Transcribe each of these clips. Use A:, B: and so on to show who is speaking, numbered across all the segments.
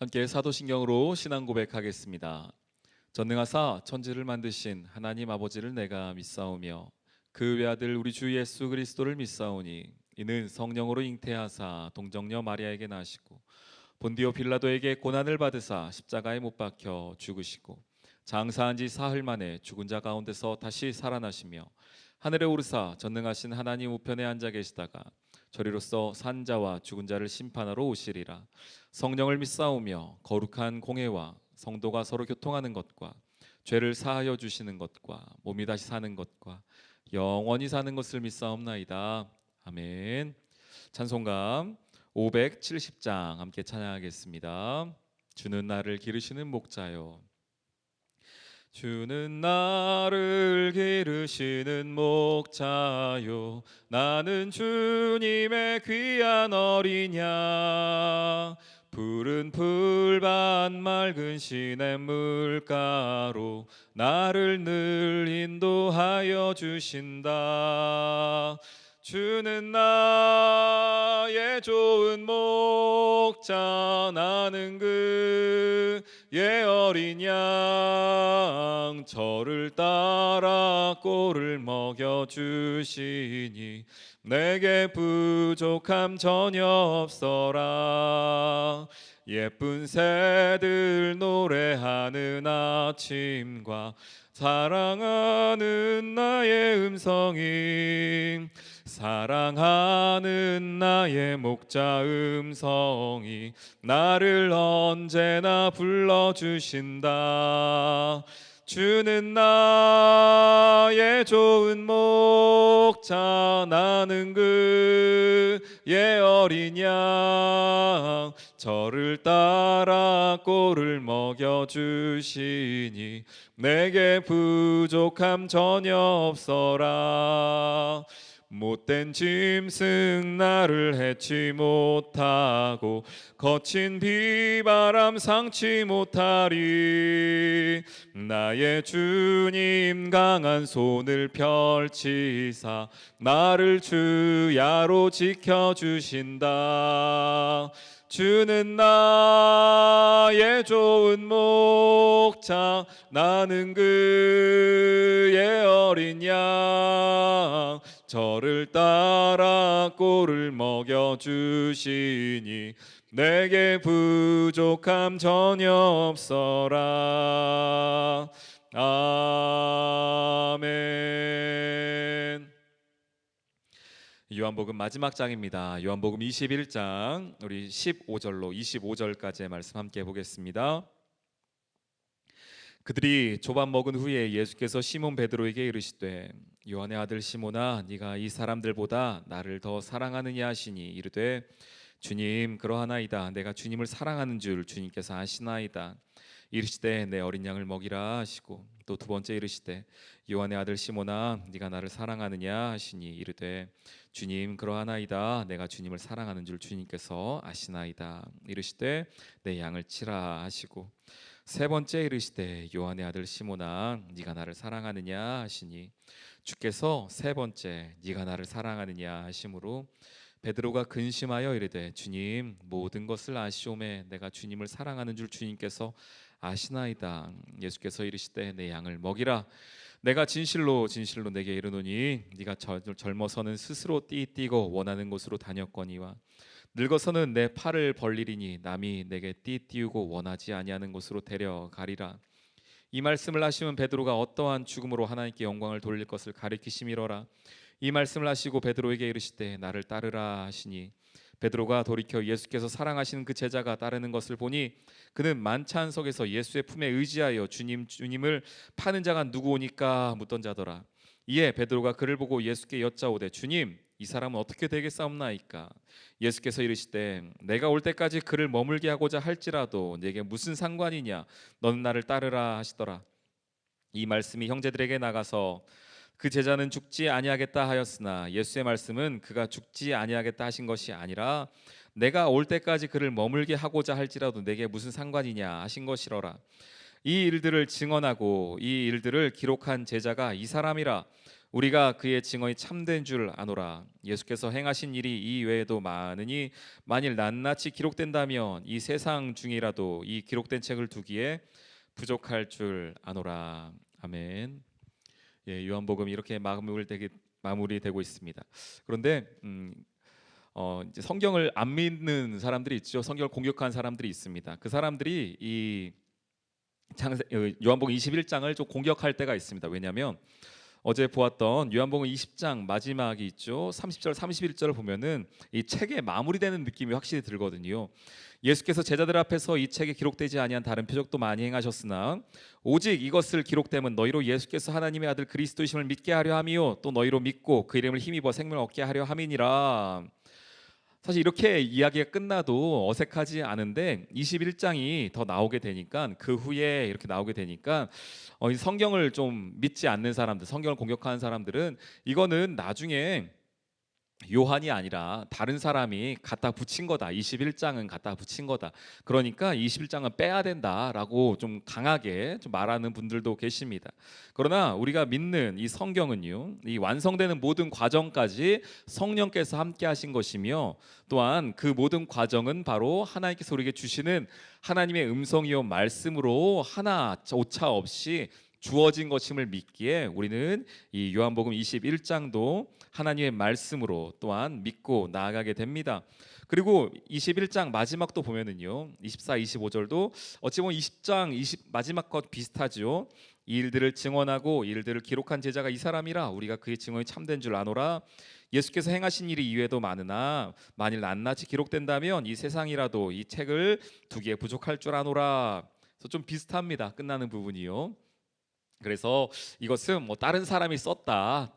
A: 함께 사도신경으로 신앙 고백하겠습니다. 전능하사 천지를 만드신 하나님 아버지를 내가 믿사오며 그 외아들 우리 주 예수 그리스도를 믿사오니 이는 성령으로 잉태하사 동정녀 마리아에게 나시고 본디오 빌라도에게 고난을 받으사 십자가에 못 박혀 죽으시고 장사한 지 사흘 만에 죽은 자 가운데서 다시 살아나시며 하늘에 오르사 전능하신 하나님 우편에 앉아 계시다가 저리로서 산 자와 죽은 자를 심판하러 오시리라. 성령을 믿사오며 거룩한 공회와 성도가 서로 교통하는 것과 죄를 사하여 주시는 것과 몸이 다시 사는 것과 영원히 사는 것을 믿사옵나이다. 아멘. 찬송가 570장 함께 찬양하겠습니다. 주는 나를 기르시는 목자요, 주는 나를 기르시는 목자요, 나는 주님의 귀한 어린 양. 푸른 풀밭 맑은 시냇물가로 나를 늘 인도하여 주신다. 주는 나의 좋은 목자, 나는 그의 어린 양. 저를 따라 꼴을 먹여주시니 내게 부족함 전혀 없어라. 예쁜 새들 노래하는 아침과 사랑하는 나의 음성이, 사랑하는 나의 목자 음성이 나를 언제나 불러주신다. 주는 나의 좋은 목자, 나는 그의 어린 양. 저를 따라 꼴을 먹여주시니 내게 부족함 전혀 없어라. 못된 짐승 나를 해치 못하고 거친 비바람 상치 못하리. 나의 주님 강한 손을 펼치사 나를 주야로 지켜주신다. 주는 나의 좋은 목자, 나는 그의 어린 양. 저를 따라 꼴을 먹여주시니 내게 부족함 전혀 없어라. 아멘. 요한복음 마지막 장입니다. 요한복음 21장 우리 15절로 25절까지의 말씀 함께 보겠습니다. 그들이 조밥 먹은 후에 예수께서 시몬 베드로에게 이르시되, 요한의 아들 시몬아, 네가 이 사람들보다 나를 더 사랑하느냐 하시니 이르되, 주님 그러하나이다. 내가 주님을 사랑하는 줄 주님께서 아시나이다. 이르시되, 내 어린 양을 먹이라 하시고, 또 두 번째 이르시되, 요한의 아들 시몬아, 네가 나를 사랑하느냐 하시니 이르되, 주님 그러하나이다. 내가 주님을 사랑하는 줄 주님께서 아시나이다. 이르시되, 내 양을 치라 하시고, 세 번째 이르시되, 요한의 아들 시몬아, 네가 나를 사랑하느냐 하시니 주께서 세 번째 네가 나를 사랑하느냐 하심으로 베드로가 근심하여 이르되, 주님 모든 것을 아시오매 내가 주님을 사랑하는 줄 주님께서 아시나이다. 예수께서 이르시되, 내 양을 먹이라. 내가 진실로 진실로 내게 이르노니 네가 젊어서는 스스로 띠띠고 원하는 곳으로 다녔거니와 늙어서는 내 팔을 벌리리니 남이 내게 띠띠우고 원하지 아니하는 곳으로 데려가리라. 이 말씀을 하시면 베드로가 어떠한 죽음으로 하나님께 영광을 돌릴 것을 가리키심이로라. 이 말씀을 하시고 베드로에게 이르시되, 나를 따르라 하시니 베드로가 돌이켜 예수께서 사랑하시는 그 제자가 따르는 것을 보니 그는 만찬 속에서 예수의 품에 의지하여 주님을 파는 자가 누구오니까 묻던 자더라. 이에 베드로가 그를 보고 예수께 여짜오되, 주님 이 사람은 어떻게 되겠사옵나이까? 예수께서 이르시되, 내가 올 때까지 그를 머물게 하고자 할지라도 내게 무슨 상관이냐? 너는 나를 따르라 하시더라. 이 말씀이 형제들에게 나가서 그 제자는 죽지 아니하겠다 하였으나 예수의 말씀은 그가 죽지 아니하겠다 하신 것이 아니라 내가 올 때까지 그를 머물게 하고자 할지라도 내게 무슨 상관이냐 하신 것이로라. 이 일들을 증언하고 이 일들을 기록한 제자가 이 사람이라. 우리가 그의 증언이 참된 줄 아노라. 예수께서 행하신 일이 이 외에도 많으니 만일 낱낱이 기록된다면 이 세상 중이라도 이 기록된 책을 두기에 부족할 줄 아노라. 아멘. 예, 요한복음 이렇게 마무리되고 있습니다. 그런데 이제 성경을 안 믿는 사람들이 있죠. 성경을 공격한 사람들이 있습니다. 그 사람들이 이 요한복음 21장을 좀 공격할 때가 있습니다. 왜냐하면 어제 보았던 요한복음 20장 마지막이 있죠. 30절 31절을 보면은 이 책에 마무리되는 느낌이 확실히 들거든요. 예수께서 제자들 앞에서 이 책에 기록되지 아니한 다른 표적도 많이 행하셨으나 오직 이것을 기록됨은 너희로 예수께서 하나님의 아들 그리스도이심을 믿게 하려 함이요 또 너희로 믿고 그 이름을 힘입어 생명을 얻게 하려 함이니라. 사실 이렇게 이야기가 끝나도 어색하지 않은데 21장이 더 나오게 되니까 그 후에 이렇게 나오게 되니까 이 성경을 좀 믿지 않는 사람들, 성경을 공격하는 사람들은 이거는 나중에 요한이 아니라 다른 사람이 갖다 붙인 거다. 21장은 갖다 붙인 거다. 그러니까 21장은 빼야 된다라고 좀 강하게 좀 말하는 분들도 계십니다. 그러나 우리가 믿는 이 성경은요, 이 완성되는 모든 과정까지 성령께서 함께 하신 것이며 또한 그 모든 과정은 바로 하나님께서 우리에게 주시는 하나님의 음성이요 말씀으로 하나 오차 없이 주어진 것임을 믿기에 우리는 이 요한복음 21장도 하나님의 말씀으로 또한 믿고 나아가게 됩니다. 그리고 21장 마지막도 보면은요. 24, 25절도 어찌 보면 20장 20 마지막과 비슷하죠. 이 일들을 증언하고 이 일들을 기록한 제자가 이 사람이라 우리가 그의 증언이 참된 줄 아노라. 예수께서 행하신 일이 이외에도 많으나 만일 낱낱이 기록된다면 이 세상이라도 이 책을 두기에 부족할 줄 아노라. 그래서 좀 비슷합니다. 끝나는 부분이요. 그래서 이것은 뭐 다른 사람이 썼다,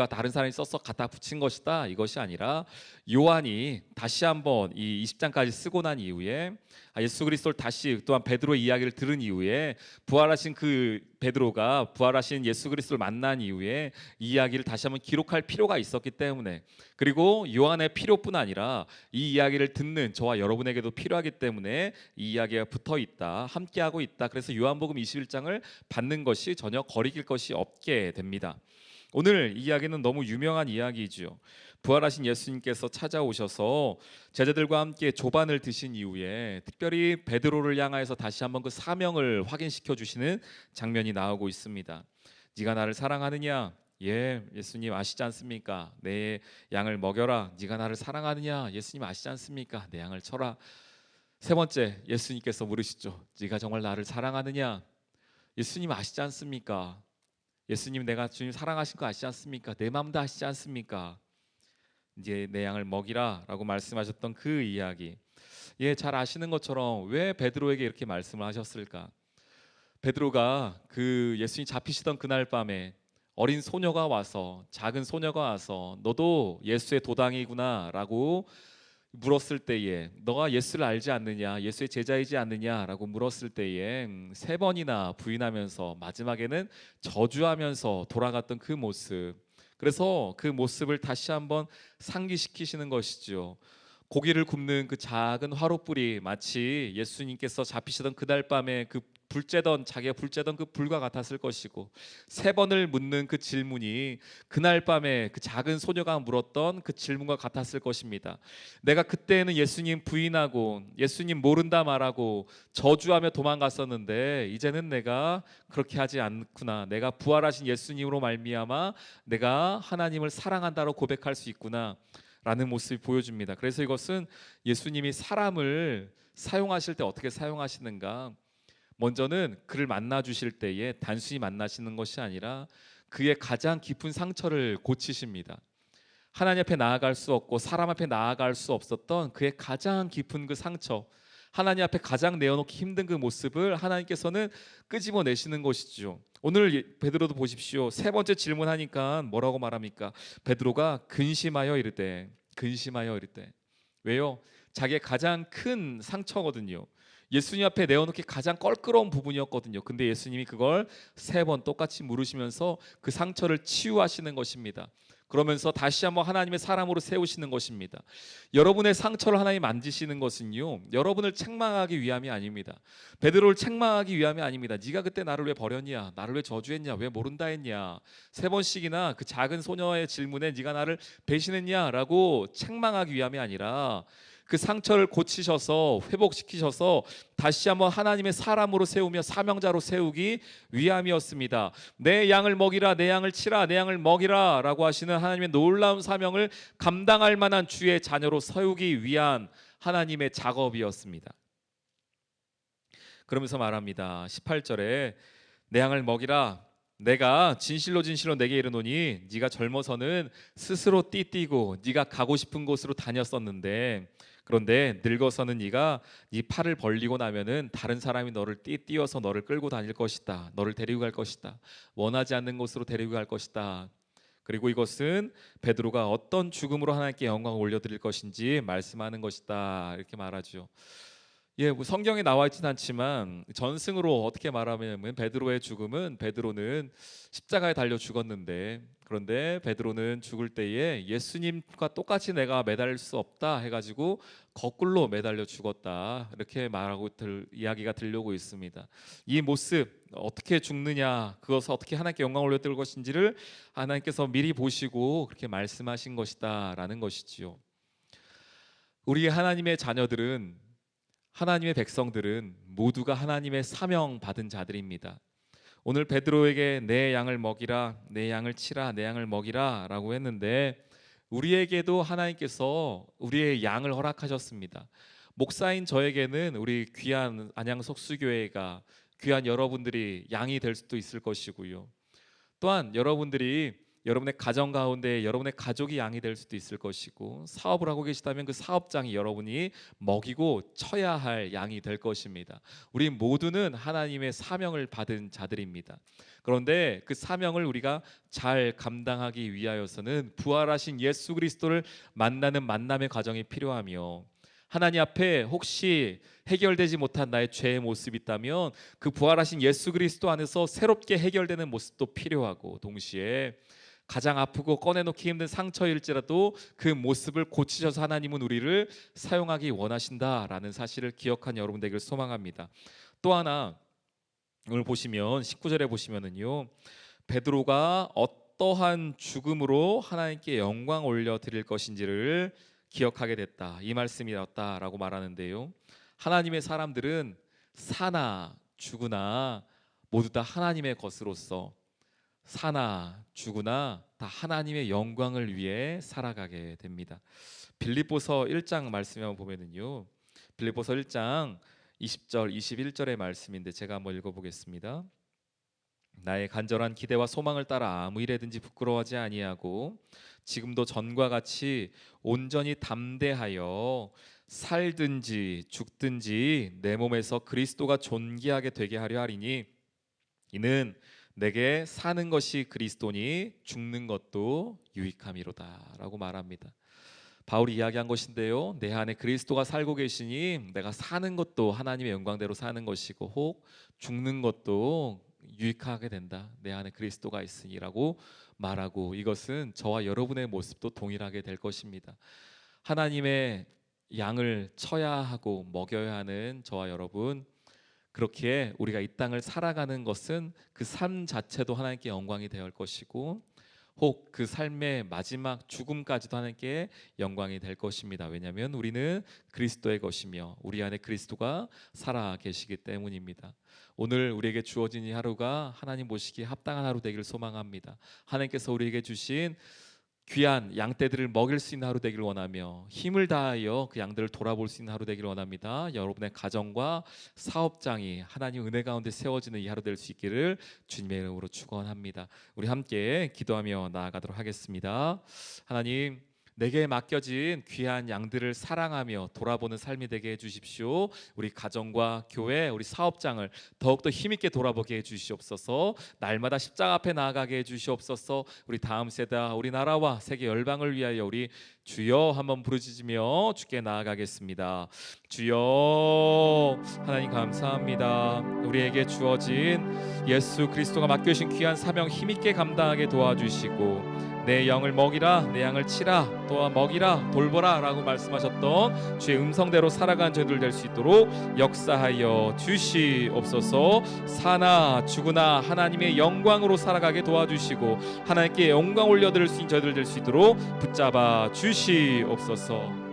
A: 다른 사람이 써서 갖다 붙인 것이다 이것이 아니라 요한이 다시 한번 이 20장까지 쓰고 난 이후에 예수 그리스도를 다시 또한 베드로의 이야기를 들은 이후에 부활하신 그 베드로가 부활하신 예수 그리스도를 만난 이후에 이 이야기를 다시 한번 기록할 필요가 있었기 때문에 그리고 요한의 필요뿐 아니라 이 이야기를 듣는 저와 여러분에게도 필요하기 때문에 이 이야기가 붙어 있다, 함께하고 있다. 그래서 요한복음 21장을 받는 것이 전혀 거리낄 것이 없게 됩니다. 오늘 이 이야기는 너무 유명한 이야기이지요. 부활하신 예수님께서 찾아오셔서 제자들과 함께 조반을 드신 이후에 특별히 베드로를 향하여서 다시 한번 그 사명을 확인시켜 주시는 장면이 나오고 있습니다. 네가 나를 사랑하느냐? 예, 예수님 아시지 않습니까? 내 양을 먹여라. 네가 나를 사랑하느냐? 예수님 아시지 않습니까? 내 양을 쳐라. 세 번째 예수님께서 물으시죠. 네가 정말 나를 사랑하느냐? 예수님 아시지 않습니까? 예수님 내가 주님 사랑하신 거 아시지 않습니까? 내 마음도 아시지 않습니까? 이제 내 양을 먹이라라고 말씀하셨던 그 이야기. 예, 잘 아시는 것처럼 왜 베드로에게 이렇게 말씀을 하셨을까? 베드로가 그 예수님 잡히시던 그날 밤에 어린 소녀가 와서 작은 소녀가 와서 너도 예수의 도당이구나라고 물었을 때에 너가 예수를 알지 않느냐 예수의 제자이지 않느냐라고 물었을 때에 세 번이나 부인하면서 마지막에는 저주하면서 돌아갔던 그 모습 그래서 그 모습을 다시 한번 상기시키시는 것이죠. 고기를 굽는 그 작은 화롯불이 마치 예수님께서 잡히시던 그날 밤에 그 자기가 불쬐던 그 불과 같았을 것이고 세 번을 묻는 그 질문이 그날 밤에 그 작은 소녀가 물었던 그 질문과 같았을 것입니다. 내가 그때는 예수님 부인하고 예수님 모른다 말하고 저주하며 도망갔었는데 이제는 내가 그렇게 하지 않구나. 내가 부활하신 예수님으로 말미암아 내가 하나님을 사랑한다고 고백할 수 있구나 라는 모습이 보여줍니다. 그래서 이것은 예수님이 사람을 사용하실 때 어떻게 사용하시는가, 먼저는 그를 만나 주실 때에 단순히 만나시는 것이 아니라 그의 가장 깊은 상처를 고치십니다. 하나님 앞에 나아갈 수 없고 사람 앞에 나아갈 수 없었던 그의 가장 깊은 그 상처, 하나님 앞에 가장 내어놓기 힘든 그 모습을 하나님께서는 끄집어내시는 것이죠. 오늘 베드로도 보십시오. 세 번째 질문하니까 뭐라고 말합니까? 베드로가 근심하여 이르되 왜요? 자기의 가장 큰 상처거든요. 예수님 앞에 내어놓기 가장 껄끄러운 부분이었거든요. 근데 예수님이 그걸 세 번 똑같이 물으시면서 그 상처를 치유하시는 것입니다. 그러면서 다시 한번 하나님의 사람으로 세우시는 것입니다. 여러분의 상처를 하나님 만지시는 것은요, 여러분을 책망하기 위함이 아닙니다. 베드로를 책망하기 위함이 아닙니다. 네가 그때 나를 왜 버렸냐, 나를 왜 저주했냐, 왜 모른다 했냐, 3번씩이나 그 작은 소녀의 질문에 네가 나를 배신했냐라고 책망하기 위함이 아니라 그 상처를 고치셔서 회복시키셔서 다시 한번 하나님의 사람으로 세우며 사명자로 세우기 위함이었습니다. 내 양을 먹이라, 내 양을 치라, 내 양을 먹이라 라고 하시는 하나님의 놀라운 사명을 감당할 만한 주의 자녀로 세우기 위한 하나님의 작업이었습니다. 그러면서 말합니다. 18절에 내 양을 먹이라, 내가 진실로 진실로 내게 이르노니 네가 젊어서는 스스로 띠뛰고 네가 가고 싶은 곳으로 다녔었는데 그런데 늙어서는 네가 네 팔을 벌리고 나면은 다른 사람이 너를 띠뛰어서 너를 끌고 다닐 것이다. 너를 데리고 갈 것이다. 원하지 않는 곳으로 데리고 갈 것이다. 그리고 이것은 베드로가 어떤 죽음으로 하나님께 영광을 올려드릴 것인지 말씀하는 것이다. 이렇게 말하죠. 예, 뭐 성경에 나와 있지는 않지만 전승으로 어떻게 말하면 베드로의 죽음은, 베드로는 십자가에 달려 죽었는데, 그런데 베드로는 죽을 때에 예수님과 똑같이 내가 매달릴 수 없다 해가지고 거꾸로 매달려 죽었다, 이렇게 말하고 이야기가 들려오고 있습니다. 이 모습 어떻게 죽느냐, 그것을 어떻게 하나님께 영광을 올려드릴 것인지를 하나님께서 미리 보시고 그렇게 말씀하신 것이다라는 것이지요. 우리 하나님의 자녀들은, 하나님의 백성들은 모두가 하나님의 사명 받은 자들입니다. 오늘 베드로에게 내 양을 먹이라, 내 양을 치라, 내 양을 먹이라 라고 했는데 우리에게도 하나님께서 우리의 양을 허락하셨습니다. 목사인 저에게는 우리 귀한 안양 석수교회가, 귀한 여러분들이 양이 될 수도 있을 것이고요. 또한 여러분들이 여러분의 가정 가운데 여러분의 가족이 양이 될 수도 있을 것이고, 사업을 하고 계시다면 그 사업장이 여러분이 먹이고 쳐야 할 양이 될 것입니다. 우리 모두는 하나님의 사명을 받은 자들입니다. 그런데 그 사명을 우리가 잘 감당하기 위하여서는 부활하신 예수 그리스도를 만나는 만남의 과정이 필요하며, 하나님 앞에 혹시 해결되지 못한 나의 죄의 모습이 있다면 그 부활하신 예수 그리스도 안에서 새롭게 해결되는 모습도 필요하고, 동시에 가장 아프고 꺼내놓기 힘든 상처일지라도 그 모습을 고치셔서 하나님은 우리를 사용하기 원하신다라는 사실을 기억한 여러분 되기를 소망합니다. 또 하나, 오늘 보시면 19절에 보시면은요, 베드로가 어떠한 죽음으로 하나님께 영광 올려 드릴 것인지를 기억하게 됐다, 이 말씀이었다라고 말하는데요, 하나님의 사람들은 사나 죽으나 모두 다 하나님의 것으로서, 사나 죽으나 다 하나님의 영광을 위해 살아가게 됩니다. 빌립보서 1장 말씀에 한번 보면은요, 빌립보서 1장 20절 21절의 말씀인데 제가 한번 읽어보겠습니다. 나의 간절한 기대와 소망을 따라 아무 일에든지 부끄러워하지 아니하고 지금도 전과 같이 온전히 담대하여 살든지 죽든지 내 몸에서 그리스도가 존귀하게 되게 하려 하리니 이는 내게 사는 것이 그리스도니 죽는 것도 유익함이로다 라고 말합니다. 바울이 이야기한 것인데요, 내 안에 그리스도가 살고 계시니 내가 사는 것도 하나님의 영광대로 사는 것이고 혹 죽는 것도 유익하게 된다, 내 안에 그리스도가 있으니라고 말하고, 이것은 저와 여러분의 모습도 동일하게 될 것입니다. 하나님의 양을 쳐야 하고 먹여야 하는 저와 여러분, 그렇게 우리가 이 땅을 살아가는 것은 그 삶 자체도 하나님께 영광이 될 것이고 혹 그 삶의 마지막 죽음까지도 하나님께 영광이 될 것입니다. 왜냐하면 우리는 그리스도의 것이며 우리 안에 그리스도가 살아 계시기 때문입니다. 오늘 우리에게 주어진 이 하루가 하나님 보시기에 합당한 하루 되기를 소망합니다. 하나님께서 우리에게 주신 귀한 양떼들을 먹일 수 있는 하루 되기를 원하며 힘을 다하여 그 양들을 돌아볼 수 있는 하루 되기를 원합니다. 여러분의 가정과 사업장이 하나님 은혜 가운데 세워지는 이 하루 될 수 있기를 주님의 이름으로 축원합니다. 우리 함께 기도하며 나아가도록 하겠습니다. 하나님, 내게 맡겨진 귀한 양들을 사랑하며 돌아보는 삶이 되게 해주십시오. 우리 가정과 교회, 우리 사업장을 더욱더 힘있게 돌아보게 해주시옵소서. 날마다 십자가 앞에 나아가게 해주시옵소서. 우리 다음 세대, 우리 나라와 세계 열방을 위하여 우리 주여 한번 부르짖으며 주께 나아가겠습니다. 주여, 하나님 감사합니다. 우리에게 주어진 예수 그리스도가 맡겨주신 귀한 사명 힘있게 감당하게 도와주시고, 내 영을 먹이라, 내 양을 치라, 또한 먹이라, 돌보라 라고 말씀하셨던 주의 음성대로 살아가는 저희들 될 수 있도록 역사하여 주시옵소서. 사나 죽으나 하나님의 영광으로 살아가게 도와주시고, 하나님께 영광 올려드릴 수 있는 저희들 될 수 있도록 붙잡아 주시옵소서.